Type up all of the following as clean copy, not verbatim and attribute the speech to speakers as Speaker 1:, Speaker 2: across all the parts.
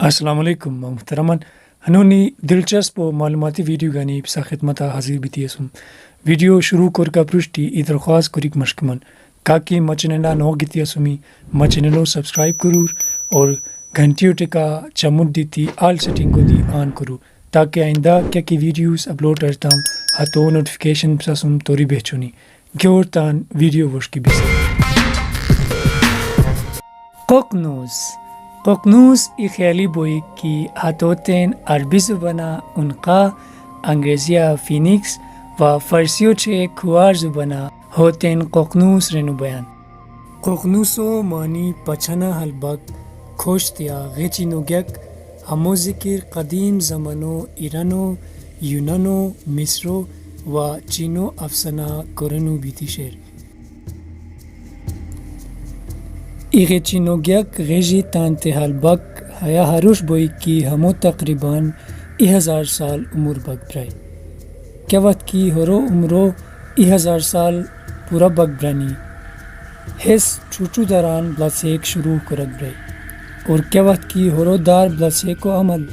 Speaker 1: السلام علیکم محترمان ہنونی دلچسپ و معلوماتی ویڈیو گانی پسا خدمت حاضر بیتی اسم ویڈیو شروع کر کا پرشتی ای درخواست کریک مشکمن کاکی مچننڈا نو گیتی اسمی مچنلو سبسکرائب کرور اور گھنٹیو ٹکا چمٹ دیتی آل سیٹنگ کو دی آن کرو تاکہ آئندہ کیا کی ویڈیوز اپلوڈ کرتام ہاتھو نوٹیفیکیشن پسا سم توری بہچونی گیور تان ویڈیو وشکی بیسا ققنوس ای خیالی بوئی کی ہاتھوتین عربی زبانہ عنقا انگریزیہ فینکس و فرسیو چھے کھوار زبانہ ہوتین ققنوس رنو بیان ققنوسو معنی پچھنا حلبک کھوشتیا غیچینو گیک ہمو ذکر قدیم زمانو ایرانو یونانو مصرو و چینو افسانہ کرنو بیتی شیر ایغی چینو گیک غیجی تانتے حلبک حیا حروش بوئی کی ہمو تقریباً 1000 سال عمر بگ برائی کیا وقت کی ہرو عمرو 1000 سال پورا بگ برانی حس چوچو داران بلسیک شروع کرگ برائی اور کیا وقت کی ہرو دار بلسیکو عمل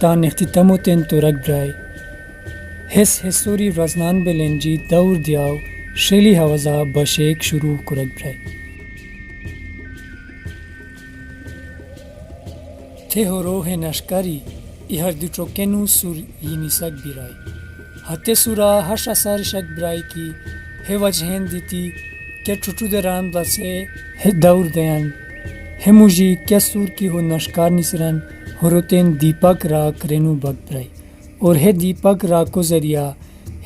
Speaker 1: تان اختتامو تین تو رگ برائی حس حسوری رزنان بلنجی دور دیاو شیلی حوزہ بشیک شروع کرگ برائی تھے ہرو ہے نشکاری ای ہر دو چوکینو سور یینی سگ بیرائی ہتے سورا ہش اثر شک برائی کی ہے وجہین دیتی کیا چوچو دران بلسے ہے دور دیان ہے موجی کیا سور کی ہو نشکار نسران ہرو تین دیپک راک رینو بگ برائی اور ہے دیپک راک کو ذریعہ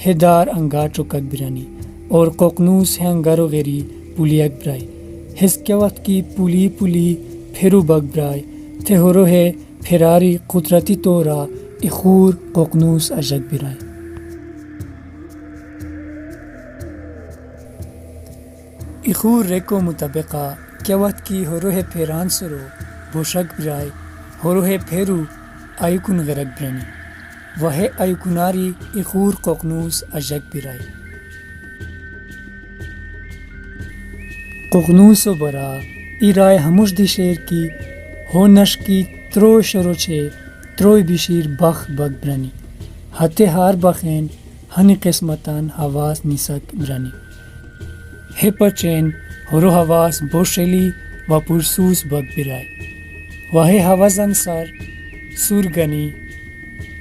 Speaker 1: ہے دار انگار چوکک برانی اور ققنوس ہے انگارو غیری پولی اک برائی ہس کیا وقت کی پولی پھیرو بگ برائی تھے ہرو ہے پھراری قدرتی طورا اخور ققنوس اجگ برائی اخور ریکو مطابقہ کیا وقت کی ہرو ہے پھیران سرو بوشک برائی ہرو ہے پھیرو ایکن غرق برانی وہ ہے ایکناری اخور ققنوس اجگ برائی ققنوس و برا ای رائے ہموش دی شیر کی ہو نشکی ترو شروع چھے تروی بشیر بخ بگ برانی ہتے ہار بخین ہنی قسمتان حواس نیسک برانی ہے پچین ہرو حواس بوشلی و پرسوس بگ برائی واہے حوازن سر سورگنی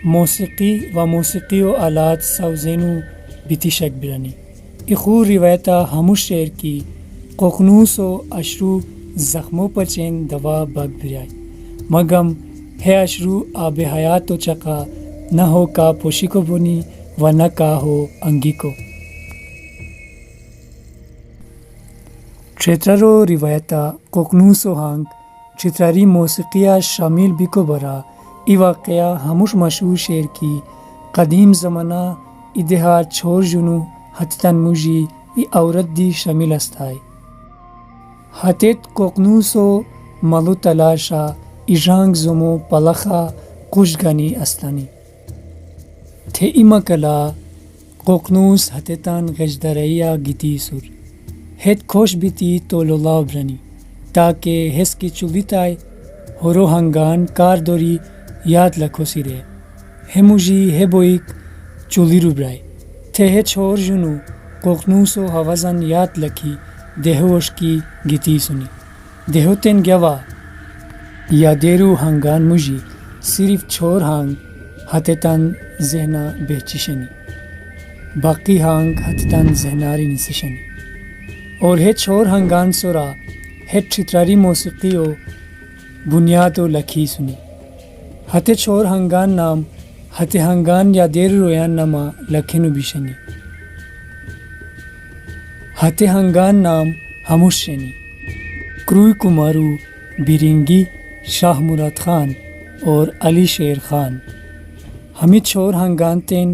Speaker 1: موسیقی و آلات سوزینو بیتی شک برانی اخور روایتا ہمو شیر کی ققنوس و اشرو زخموں پچین دوا بگ برائی مگم ہے اشرو آب حیات و چکا نہ ہو کا پوشی کو بنی و نہ کا ہو انگی کو چترالو روایتا ققنوس و ہانگ چترالی موسیقیہ شامل بکو برا ای واقعہ ہموش مشہور شیر کی قدیم زمانہ ادہار چھوڑ جنو حتتن موجی ای عورت دی شامل استائی ہتیت ققنوس و ملو تلاشا ایجانگ زمو پلخا قشگانی استانی تھے ایما کلا ققنوس ہتیتان غجدریا گیتی سور ہت خوش بیتی تو لولا برانی تاکہ ہس کی چولیتائے ہرو ہنگان کار دوری یاد لکھو سیرے ہے موجی ہے بوئیک چولی رو برائی تھے ہے چھوڑ جنو ققنوس و حوازن یاد لکھی دیہوش کی گیتی سنی دیہو تین گیوا یا دیرو ہنگان مجی صرف چھوڑ ہانگ ہتیتان ذہنا بہچشنی باقی ہانگ ہتیتان ذہناری نسشنی اور ہے چھوڑ ہنگان سورا ہے چترالی موسیقی و بنیاد و لکھی سنی ہتے چھوڑ ہنگان نام ہتے ہنگان یا دیر رویان نما لکھنو بیشنی ہتے ہنگان نام ہموش شنی کروی کمارو بیرنگی شاہ مراد خان اور علی شیر خان ہمیں چھوڑ ہنگان تین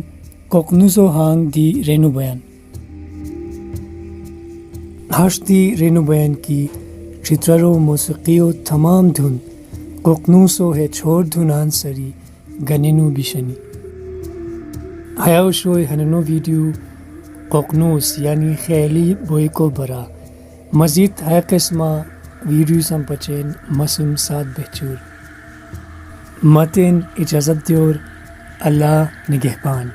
Speaker 1: ققنوس و ہانگ دی رینو بیان ہش دی رینو بیان کی چترالو موسیقی و تمام دھن ققنوس و ہے چھوڑ دھنان سری گنینو بیشنی حیاوشوی ہننو ویڈیو ققنوس یعنی خیلی بوئی کو برا مزید ہے قسمہ ویڈیوز ہم پچین مسم ساتھ بہچور متن اجازت دیور. اللہ نگہبان.